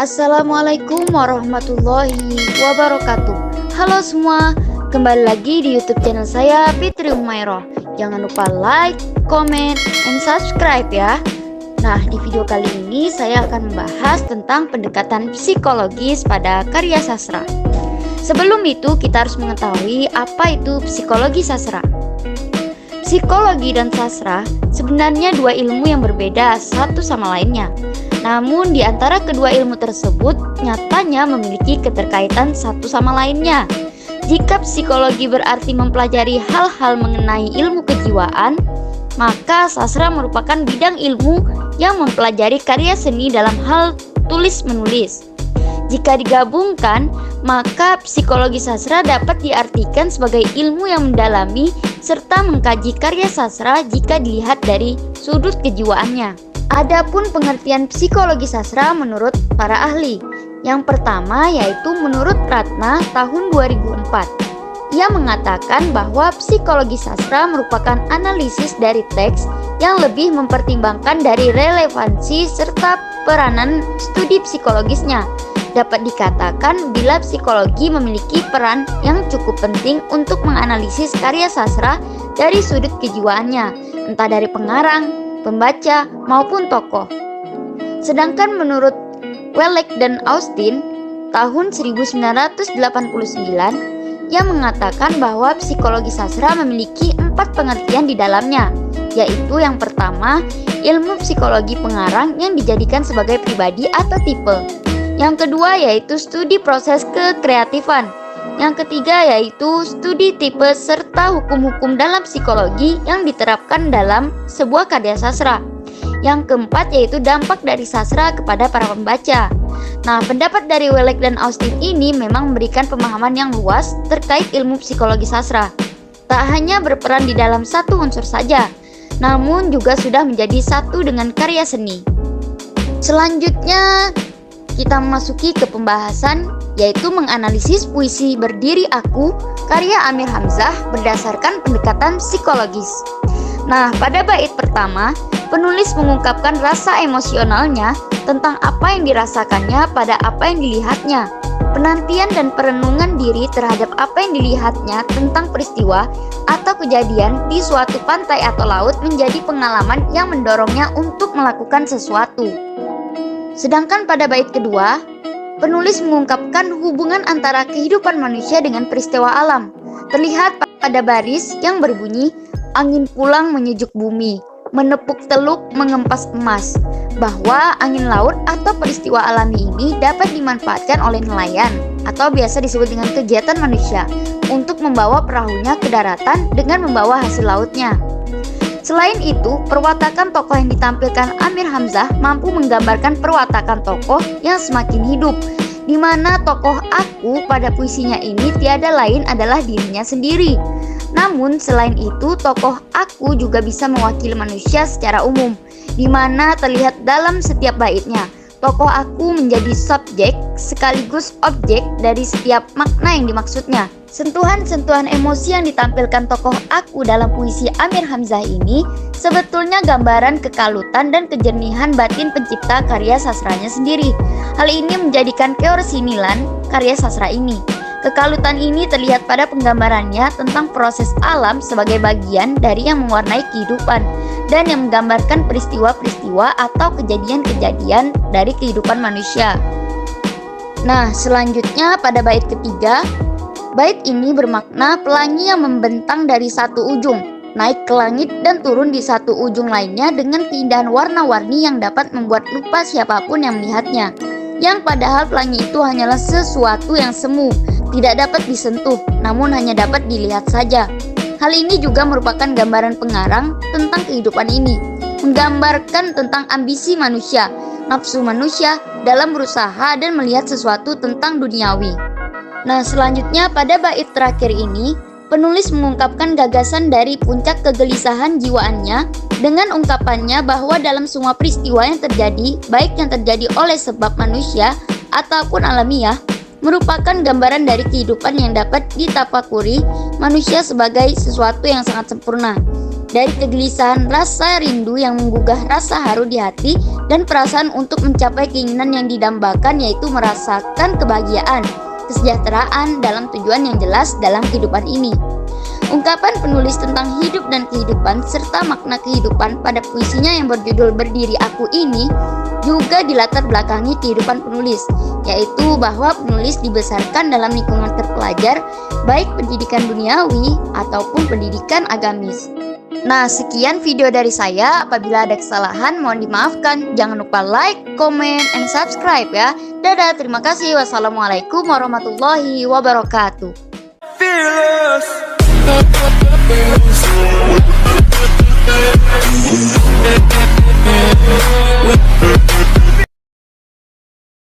Assalamualaikum warahmatullahi wabarakatuh. Halo semua, kembali lagi di YouTube channel saya Fitri Umairah. Jangan lupa like, comment, and subscribe ya. Nah, di video kali ini saya akan membahas tentang pendekatan psikologis pada karya sastra. Sebelum itu, kita harus mengetahui apa itu psikologi sastra. Psikologi dan sastra sebenarnya dua ilmu yang berbeda satu sama lainnya. Namun di antara kedua ilmu tersebut nyatanya memiliki keterkaitan satu sama lainnya. Jika psikologi berarti mempelajari hal-hal mengenai ilmu kejiwaan, maka sastra merupakan bidang ilmu yang mempelajari karya seni dalam hal tulis-menulis. Jika digabungkan, maka psikologi sastra dapat diartikan sebagai ilmu yang mendalami serta mengkaji karya sastra jika dilihat dari sudut kejiwaannya. Adapun pengertian psikologi sastra menurut para ahli. Yang pertama yaitu menurut Ratna tahun 2004. Ia mengatakan bahwa psikologi sastra merupakan analisis dari teks yang lebih mempertimbangkan dari relevansi serta peranan studi psikologisnya. Dapat dikatakan bila psikologi memiliki peran yang cukup penting untuk menganalisis karya sastra dari sudut kejiwaannya, entah dari pengarang, pembaca, maupun tokoh. Sedangkan menurut Wellek dan Austin tahun 1989, ia mengatakan bahwa psikologi sastra memiliki 4 pengertian di dalamnya, yaitu yang pertama, ilmu psikologi pengarang yang dijadikan sebagai pribadi atau tipe. Yang kedua yaitu studi proses kekreatifan. Yang ketiga yaitu studi tipe serta hukum-hukum dalam psikologi yang diterapkan dalam sebuah karya sastra. Yang keempat yaitu dampak dari sastra kepada para pembaca. Nah, pendapat dari Wellek dan Austin ini memang memberikan pemahaman yang luas terkait ilmu psikologi sastra. Tak hanya berperan di dalam satu unsur saja, namun juga sudah menjadi satu dengan karya seni. Selanjutnya kita memasuki ke pembahasan yaitu menganalisis puisi Berdiri Aku karya Amir Hamzah berdasarkan pendekatan psikologis. Nah, pada bait pertama, penulis mengungkapkan rasa emosionalnya tentang apa yang dirasakannya pada apa yang dilihatnya. Penantian dan perenungan diri terhadap apa yang dilihatnya tentang peristiwa atau kejadian di suatu pantai atau laut menjadi pengalaman yang mendorongnya untuk melakukan sesuatu. Sedangkan pada bait kedua, penulis mengungkapkan hubungan antara kehidupan manusia dengan peristiwa alam. Terlihat pada baris yang berbunyi, angin pulang menyejuk bumi, menepuk teluk mengempas emas, bahwa angin laut atau peristiwa alami ini dapat dimanfaatkan oleh nelayan atau biasa disebut dengan kegiatan manusia untuk membawa perahunya ke daratan dengan membawa hasil lautnya. Selain itu, perwatakan tokoh yang ditampilkan Amir Hamzah mampu menggambarkan perwatakan tokoh yang semakin hidup, di mana tokoh aku pada puisinya ini tiada lain adalah dirinya sendiri. Namun selain itu, tokoh aku juga bisa mewakili manusia secara umum, di mana terlihat dalam setiap baitnya. Tokoh aku menjadi subjek sekaligus objek dari setiap makna yang dimaksudnya. Sentuhan-sentuhan emosi yang ditampilkan tokoh aku dalam puisi Amir Hamzah ini sebetulnya gambaran kekalutan dan kejernihan batin pencipta karya sastranya sendiri. Hal ini menjadikan keorsinilan karya sastra ini. Kekalutan ini terlihat pada penggambarannya tentang proses alam sebagai bagian dari yang mewarnai kehidupan dan yang menggambarkan peristiwa-peristiwa atau kejadian-kejadian dari kehidupan manusia. Nah, selanjutnya pada bait ketiga, bait ini bermakna pelangi yang membentang dari satu ujung, naik ke langit dan turun di satu ujung lainnya dengan keindahan warna-warni yang dapat membuat lupa siapapun yang melihatnya. Yang padahal pelangi itu hanyalah sesuatu yang semu, tidak dapat disentuh, namun hanya dapat dilihat saja. Hal ini juga merupakan gambaran pengarang tentang kehidupan ini, menggambarkan tentang ambisi manusia, nafsu manusia dalam berusaha dan melihat sesuatu tentang duniawi. Nah, selanjutnya pada bait terakhir ini, penulis mengungkapkan gagasan dari puncak kegelisahan jiwaannya dengan ungkapannya bahwa dalam semua peristiwa yang terjadi, baik yang terjadi oleh sebab manusia ataupun alamiah, merupakan gambaran dari kehidupan yang dapat ditafakuri manusia sebagai sesuatu yang sangat sempurna. Dari kegelisahan, rasa rindu yang menggugah rasa haru di hati, dan perasaan untuk mencapai keinginan yang didambakan, yaitu merasakan kebahagiaan, kesejahteraan dalam tujuan yang jelas dalam kehidupan ini. Ungkapan penulis tentang hidup dan kehidupan serta makna kehidupan pada puisinya yang berjudul Berdiri Aku ini juga dilatar belakangi kehidupan penulis, yaitu bahwa penulis dibesarkan dalam lingkungan terpelajar, baik pendidikan duniawi ataupun pendidikan agamis. Nah, sekian video dari saya. Apabila ada kesalahan, mohon dimaafkan. Jangan lupa like, comment, and subscribe ya. Dadah, terima kasih. Wassalamualaikum warahmatullahi wabarakatuh. Fearless.